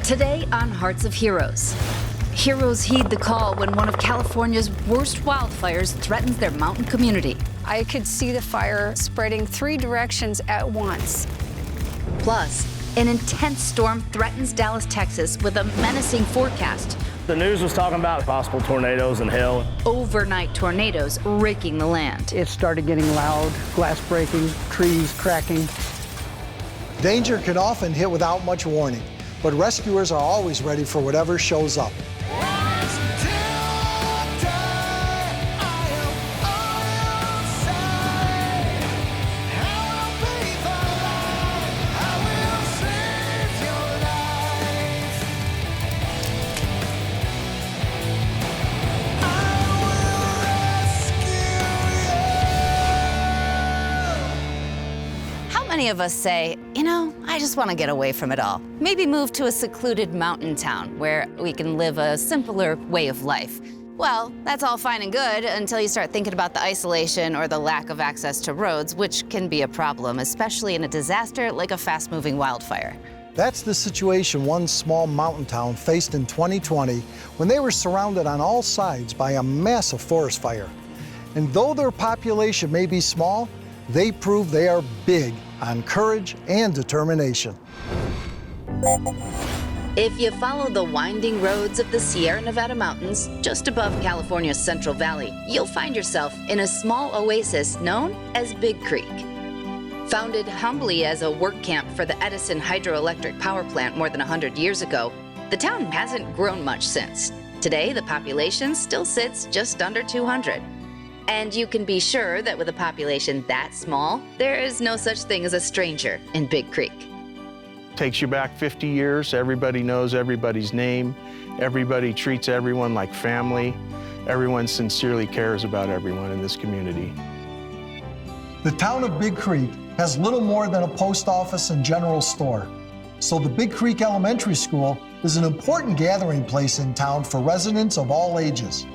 Today on Hearts of Heroes. Heroes heed the call when one of California's worst wildfires threatens their mountain community. I could see the fire spreading 3 directions at once. Plus, an intense storm threatens Dallas, Texas with a menacing forecast. The news was talking about possible tornadoes and hail. Overnight tornadoes raking the land. It started getting loud, glass breaking, trees cracking. Danger can often hit without much warning, but rescuers are always ready for whatever shows up. Many of us say, I just want to get away from it all. Maybe move to a secluded mountain town where we can live a simpler way of life. Well, that's all fine and good until you start thinking about the isolation or the lack of access to roads, which can be a problem, especially in a disaster like a fast-moving wildfire. That's the situation one small mountain town faced in 2020 when they were surrounded on all sides by a massive forest fire. And though their population may be small, they prove they are big on courage and determination. If you follow the winding roads of the Sierra Nevada mountains, just above California's Central Valley, you'll find yourself in a small oasis known as Big Creek. Founded humbly as a work camp for the Edison hydroelectric power plant more than 100 years ago, the town hasn't grown much since. Today, the population still sits just under 200. And you can be sure that with a population that small, there is no such thing as a stranger in Big Creek. Takes you back 50 years, everybody knows everybody's name, everybody treats everyone like family, everyone sincerely cares about everyone in this community. The town of Big Creek has little more than a post office and general store. So the Big Creek Elementary School is an important gathering place in town for residents of all ages.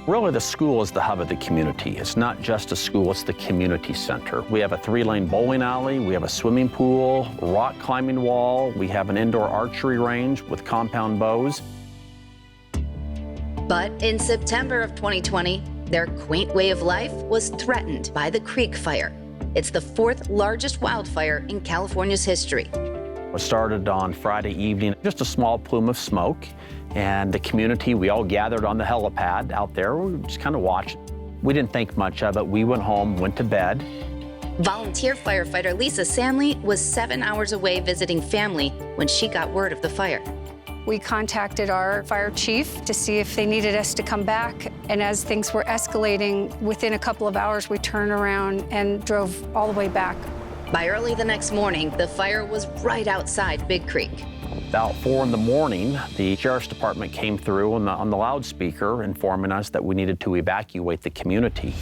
Really, the school is the hub of the community. It's not just a school, it's the community center. We have a 3-lane bowling alley, we have a swimming pool, rock climbing wall, we have an indoor archery range with compound bows. But in September of 2020, their quaint way of life was threatened by the Creek Fire. It's the 4th largest wildfire in California's history. It started on Friday evening, just a small plume of smoke. And the community, we all gathered on the helipad out there. We just kind of watched. We didn't think much of it. We went home, went to bed. Volunteer firefighter Lisa Sanley was 7 hours away visiting family when she got word of the fire. We contacted our fire chief to see if they needed us to come back. And as things were escalating, within a couple of hours, we turned around and drove all the way back. By early the next morning, the fire was right outside Big Creek. About 4 in the morning, the sheriff's department came through on the loudspeaker informing us that we needed to evacuate the community.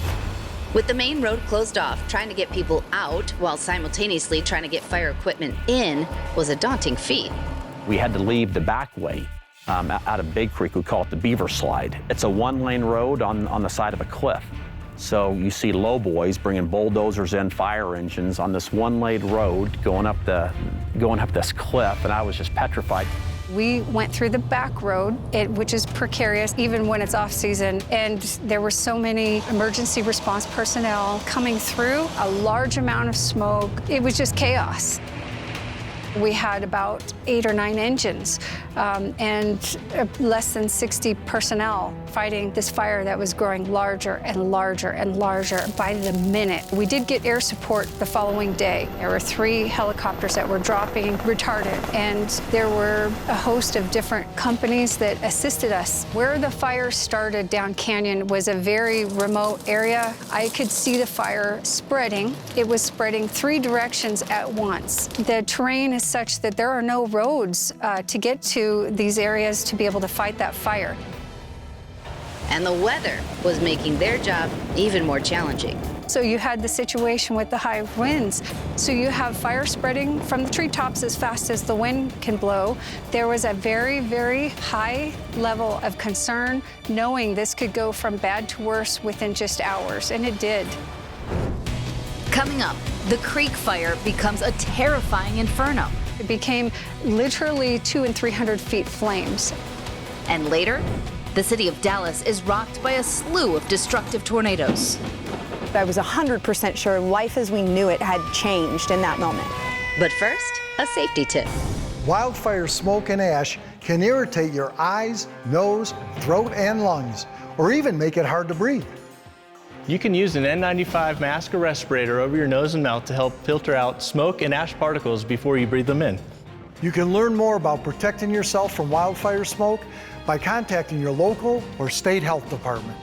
With the main road closed off, trying to get people out while simultaneously trying to get fire equipment in was a daunting feat. We had to leave the back way out of Big Creek. We call it the Beaver Slide. It's a 1-lane road on the side of a cliff. So you see lowboys bringing bulldozers and fire engines on this 1-lane road going up this cliff, and I was just petrified. We went through the back road, which is precarious even when it's off season, and there were so many emergency response personnel coming through, a large amount of smoke. It was just chaos. We had about 8 or 9 engines and less than 60 personnel fighting this fire that was growing larger and larger and larger by the minute. We did get air support the following day. There were 3 helicopters that were dropping retardant, and there were a host of different companies that assisted us. Where the fire started down Canyon was a very remote area. I could see the fire spreading. It was spreading 3 directions at once. The terrain is such that there are no roads to get to these areas to be able to fight that fire. And the weather was making their job even more challenging. So you had the situation with the high winds. So you have fire spreading from the treetops as fast as the wind can blow. There was a very, very high level of concern, knowing this could go from bad to worse within just hours, and it did. Coming up, the Creek Fire becomes a terrifying inferno. It became literally 200 and 300 feet flames. And later, the city of Dallas is rocked by a slew of destructive tornadoes. I was 100% sure life as we knew it had changed in that moment. But first, a safety tip. Wildfire smoke and ash can irritate your eyes, nose, throat, and lungs, or even make it hard to breathe. You can use an N95 mask or respirator over your nose and mouth to help filter out smoke and ash particles before you breathe them in. You can learn more about protecting yourself from wildfire smoke by contacting your local or state health department.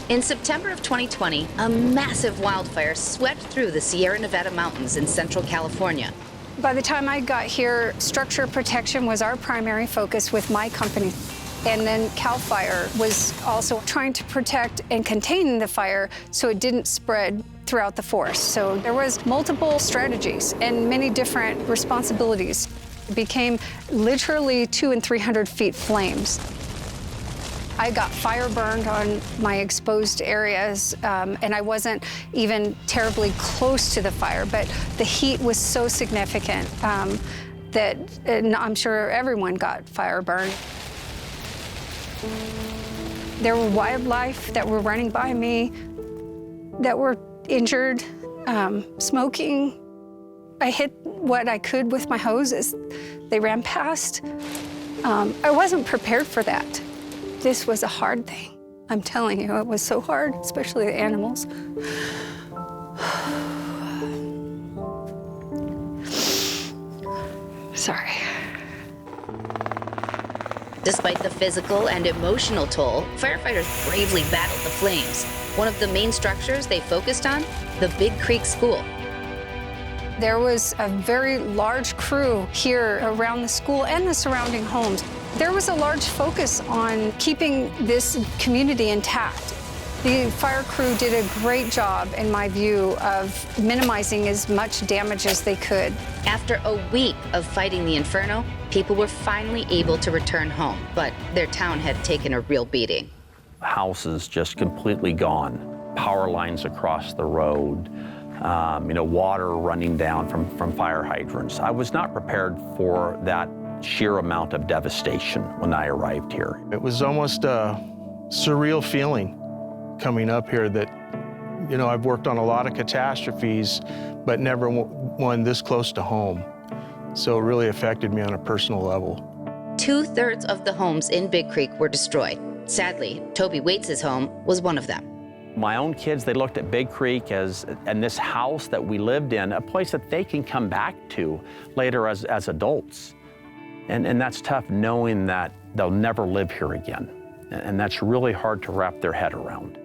In September of 2020, a massive wildfire swept through the Sierra Nevada mountains in central California. By the time I got here, structure protection was our primary focus with my company. And then CAL FIRE was also trying to protect and contain the fire so it didn't spread throughout the forest. So there was multiple strategies and many different responsibilities. It became literally 200 and 300 feet flames. I got fire burned on my exposed areas, and I wasn't even terribly close to the fire, but the heat was so significant that I'm sure everyone got fire burned. There were wildlife that were running by me that were injured, smoking. I hit what I could with my hose as they ran past. I wasn't prepared for that. This was a hard thing. I'm telling you, it was so hard, especially the animals. Sorry. Despite the physical and emotional toll, firefighters bravely battled the flames. One of the main structures they focused on, the Big Creek School. There was a very large crew here around the school and the surrounding homes. There was a large focus on keeping this community intact. The fire crew did a great job, in my view, of minimizing as much damage as they could. After a week of fighting the inferno, people were finally able to return home, but their town had taken a real beating. Houses just completely gone, power lines across the road, water running down from fire hydrants. I was not prepared for that sheer amount of devastation when I arrived here. It was almost a surreal feeling coming up here that, I've worked on a lot of catastrophes, but never one this close to home. So it really affected me on a personal level. 2/3 of the homes in Big Creek were destroyed. Sadly, Toby Waits' home was one of them. My own kids, they looked at Big Creek and this house that we lived in, a place that they can come back to later as adults. And that's tough, knowing that they'll never live here again. And that's really hard to wrap their head around.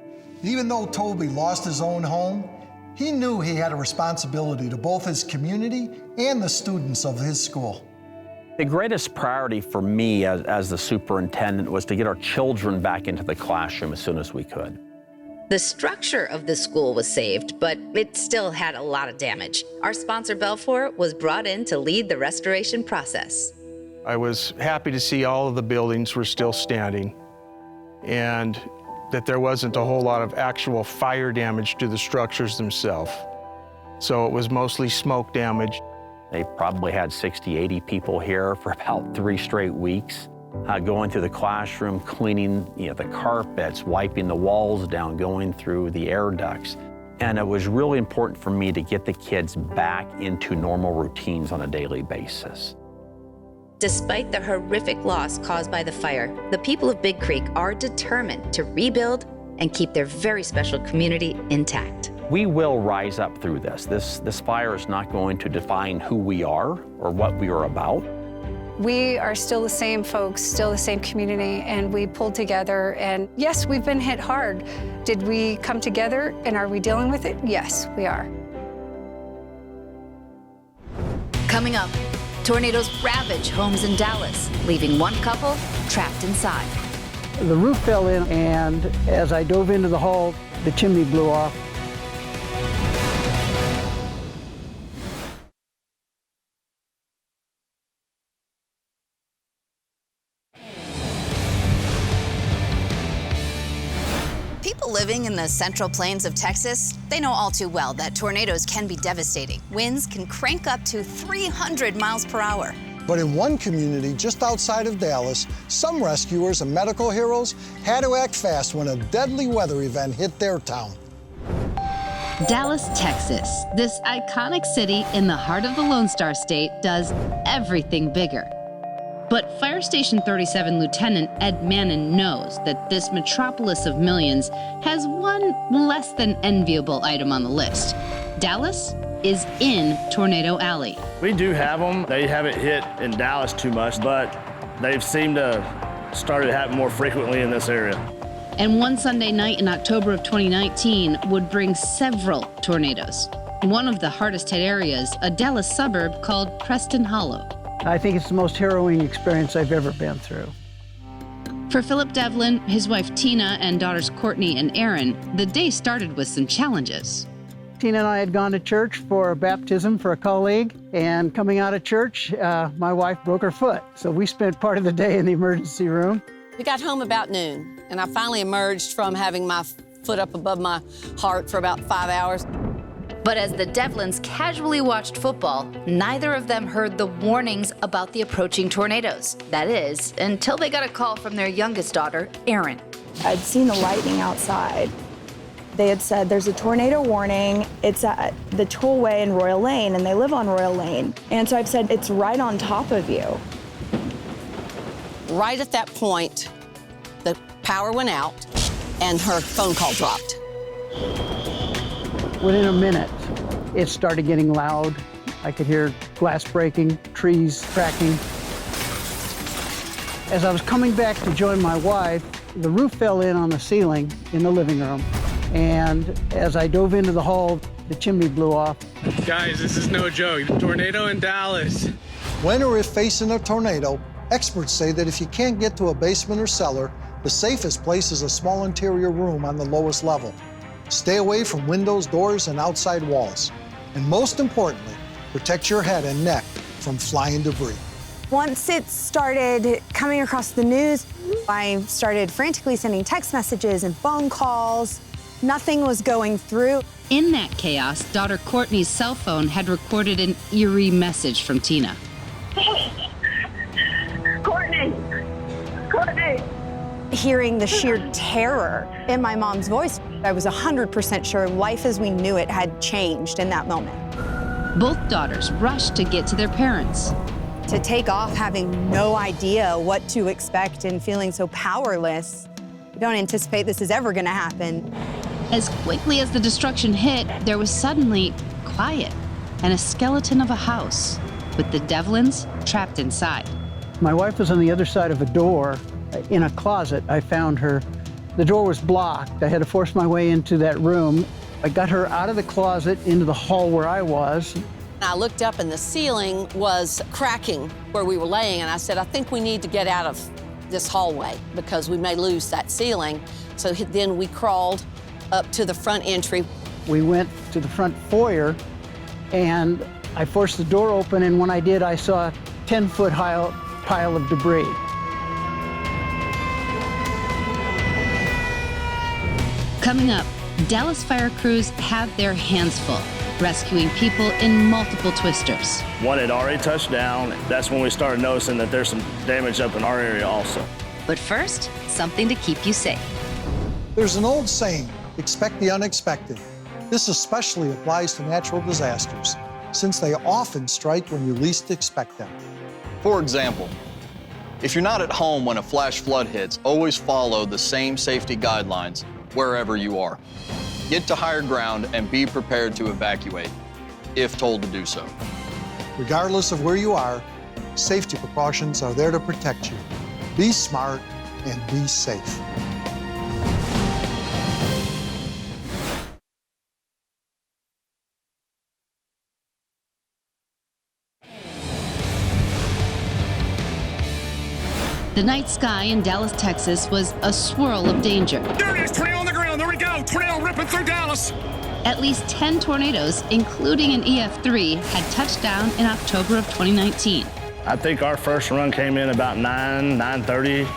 Even though Toby lost his own home, he knew he had a responsibility to both his community and the students of his school. The greatest priority for me as the superintendent was to get our children back into the classroom as soon as we could. The structure of the school was saved, but it still had a lot of damage. Our sponsor, Belfour, was brought in to lead the restoration process. I was happy to see all of the buildings were still standing and that there wasn't a whole lot of actual fire damage to the structures themselves. So it was mostly smoke damage. They probably had 60, 80 people here for about 3 straight weeks, going through the classroom, cleaning the carpets, wiping the walls down, going through the air ducts. And it was really important for me to get the kids back into normal routines on a daily basis. Despite the horrific loss caused by the fire, the people of Big Creek are determined to rebuild and keep their very special community intact. We will rise up through this. This fire is not going to define who we are or what we are about. We are still the same folks, still the same community, and we pulled together. And yes, we've been hit hard. Did we come together and are we dealing with it? Yes, we are. Coming up, tornadoes ravage homes in Dallas, leaving one couple trapped inside. The roof fell in, and as I dove into the hall, the chimney blew off. People living in the central plains of Texas, they know all too well that tornadoes can be devastating. Winds can crank up to 300 miles per hour. But in one community just outside of Dallas, some rescuers and medical heroes had to act fast when a deadly weather event hit their town. Dallas, Texas. This iconic city in the heart of the Lone Star State does everything bigger. But Fire Station 37 Lieutenant Ed Mannon knows that this metropolis of millions has one less than enviable item on the list. Dallas is in Tornado Alley. We do have them. They haven't hit in Dallas too much, but they've seemed to started happening more frequently in this area. And one Sunday night in October of 2019 would bring several tornadoes. One of the hardest hit areas, a Dallas suburb called Preston Hollow. I think it's the most harrowing experience I've ever been through. For Philip Devlin, his wife Tina, and daughters Courtney and Aaron, the day started with some challenges. Tina and I had gone to church for a baptism for a colleague, and coming out of church, my wife broke her foot. So we spent part of the day in the emergency room. We got home about noon, and I finally emerged from having my foot up above my heart for about 5 hours. But as the Devlins casually watched football, neither of them heard the warnings about the approaching tornadoes. That is, until they got a call from their youngest daughter, Erin. I'd seen the lightning outside. They had said there's a tornado warning. It's at the tollway in Royal Lane, and they live on Royal Lane. And so I've said, it's right on top of you. Right at that point, the power went out, and her phone call dropped. Within a minute, it started getting loud. I could hear glass breaking, trees cracking. As I was coming back to join my wife, the roof fell in on the ceiling in the living room. And as I dove into the hall, the chimney blew off. Guys, this is no joke. Tornado in Dallas. When or if facing a tornado, experts say that if you can't get to a basement or cellar, the safest place is a small interior room on the lowest level. Stay away from windows, doors, and outside walls. And most importantly, protect your head and neck from flying debris. Once it started coming across the news, I started frantically sending text messages and phone calls. Nothing was going through. In that chaos, daughter Courtney's cell phone had recorded an eerie message from Tina. Courtney! Courtney! Hearing the sheer terror in my mom's voice, I was 100% sure life as we knew it had changed in that moment. Both daughters rushed to get to their parents. To take off having no idea what to expect and feeling so powerless, you don't anticipate this is ever gonna happen. As quickly as the destruction hit, there was suddenly quiet and a skeleton of a house with the Devlins trapped inside. My wife was on the other side of a door. In a closet, I found her. The door was blocked. I had to force my way into that room. I got her out of the closet into the hall where I was. I looked up and the ceiling was cracking where we were laying, and I said, I think we need to get out of this hallway because we may lose that ceiling. So then we crawled up to the front entry. We went to the front foyer, and I forced the door open, and when I did, I saw a 10-foot high pile of debris. Coming up, Dallas fire crews have their hands full, rescuing people in multiple twisters. One had already touched down. That's when we started noticing that there's some damage up in our area also. But first, something to keep you safe. There's an old saying, expect the unexpected. This especially applies to natural disasters, since they often strike when you least expect them. For example, if you're not at home when a flash flood hits, always follow the same safety guidelines wherever you are. Get to higher ground and be prepared to evacuate, if told to do so. Regardless of where you are, safety precautions are there to protect you. Be smart and be safe. The night sky in Dallas, Texas was a swirl of danger. There it is, tornado on the ground, there we go, tornado ripping through Dallas. At least 10 tornadoes, including an EF3, had touched down in October of 2019. I think our first run came in about 9:30,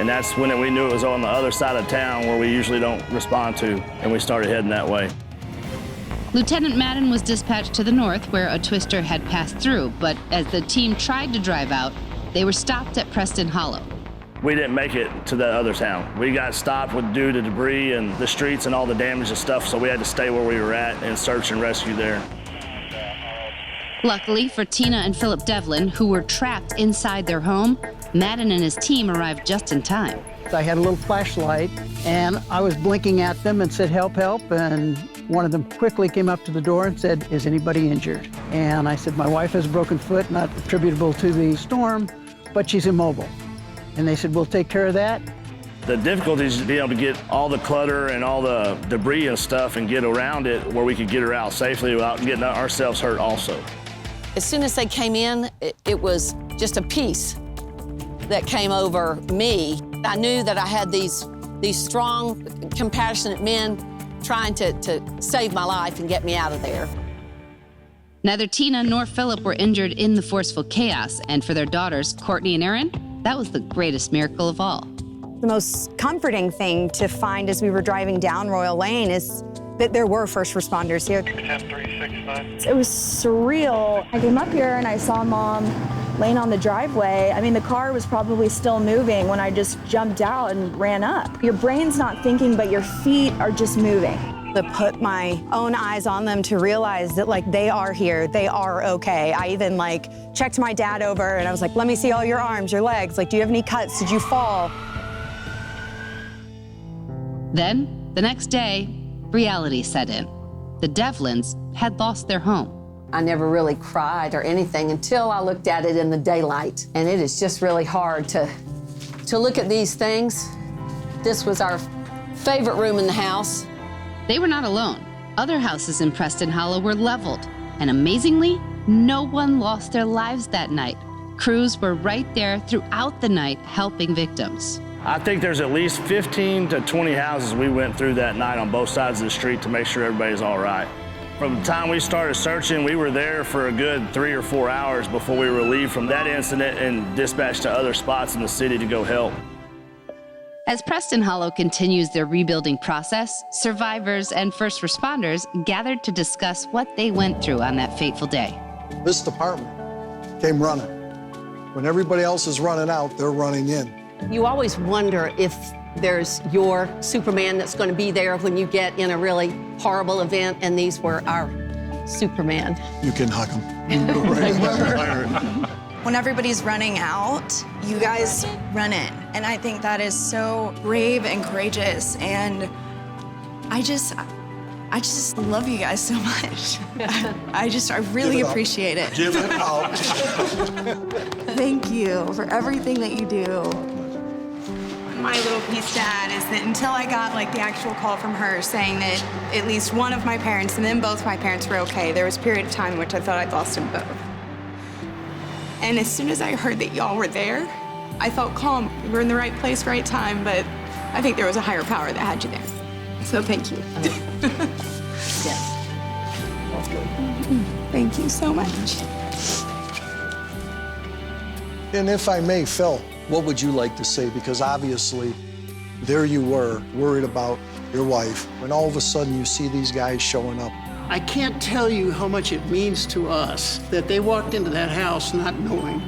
And that's when we knew it was on the other side of town where we usually don't respond to, and we started heading that way. Lieutenant Madden was dispatched to the north where a twister had passed through, but as the team tried to drive out, they were stopped at Preston Hollow. We didn't make it to the other town. We got stopped due to debris and the streets and all the damage and stuff, so we had to stay where we were at and search and rescue there. Luckily for Tina and Philip Devlin, who were trapped inside their home, Madden and his team arrived just in time. I had a little flashlight, and I was blinking at them and said, help, help, and one of them quickly came up to the door and said, is anybody injured? And I said, my wife has a broken foot, not attributable to the storm, but she's immobile. And they said, we'll take care of that. The difficulty is being able to get all the clutter and all the debris and stuff and get around it where we could get her out safely without getting ourselves hurt also. As soon as they came in, it was just a peace that came over me. I knew that I had these strong, compassionate men trying to save my life and get me out of there. Neither Tina nor Philip were injured in the forceful chaos, and for their daughters, Courtney and Erin, that was the greatest miracle of all. The most comforting thing to find as we were driving down Royal Lane is that there were first responders here. 10-3-6-9. It was surreal. I came up here and I saw Mom laying on the driveway. I mean, the car was probably still moving when I just jumped out and ran up. Your brain's not thinking, but your feet are just moving. To put my own eyes on them to realize that, like, they are here, they are okay. I even, like, checked my dad over and I was like, let me see all your arms, your legs. Like, do you have any cuts? Did you fall? Then, the next day, reality set in. The Devlins had lost their home. I never really cried or anything until I looked at it in the daylight. And it is just really hard to look at these things. This was our favorite room in the house. They were not alone. Other houses in Preston Hollow were leveled. And amazingly, no one lost their lives that night. Crews were right there throughout the night helping victims. I think there's at least 15 to 20 houses we went through that night on both sides of the street to make sure everybody's all right. From the time we started searching, we were there for a good 3 or 4 hours before we were relieved from that incident and dispatched to other spots in the city to go help. As Preston Hollow continues their rebuilding process, survivors and first responders gathered to discuss what they went through on that fateful day. This department came running. When everybody else is running out, they're running in. You always wonder if there's your Superman that's going to be there when you get in a really horrible event, and these were our Superman. You can hug them. When everybody's running out, you guys run in. And I think that is so brave and courageous. And I just love you guys so much. I really appreciate it. Give it up. Thank you for everything that you do. My little piece to add is that until I got the actual call from her saying that at least one of my parents and then both my parents were okay, there was a period of time in which I thought I'd lost them both. And as soon as I heard that y'all were there, I felt calm. We were in the right place, right time, but I think there was a higher power that had you there. So thank you. Yes. Thank you so much. And if I may, Phil, what would you like to say? Because obviously, there you were, worried about your wife, when all of a sudden you see these guys showing up. I can't tell you how much it means to us that they walked into that house not knowing.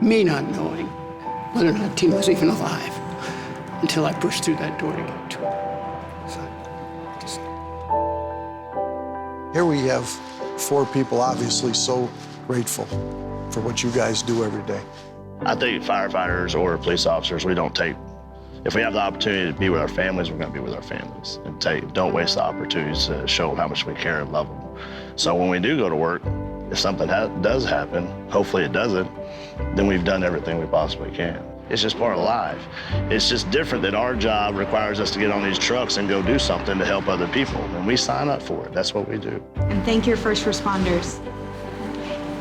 Me not knowing whether or not Tina was even alive until I pushed through that door to get to her. Here we have 4 people obviously so grateful for what you guys do every day. I think firefighters or police officers, if we have the opportunity to be with our families, we're going to be with our families. And don't waste the opportunities to show how much we care and love them. So when we do go to work, if something does happen, hopefully it doesn't, then we've done everything we possibly can. It's just part of life. It's just different that our job requires us to get on these trucks and go do something to help other people. And we sign up for it. That's what we do. And thank your first responders.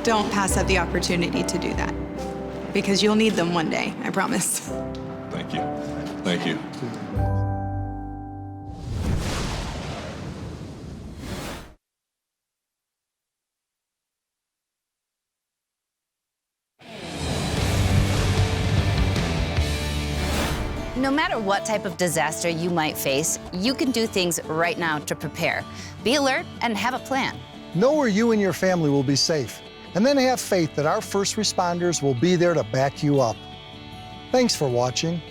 Don't pass up the opportunity to do that, because you'll need them one day, I promise. Thank you. Thank you. No matter what type of disaster you might face, you can do things right now to prepare. Be alert and have a plan. Know where you and your family will be safe, and then have faith that our first responders will be there to back you up. Thanks for watching.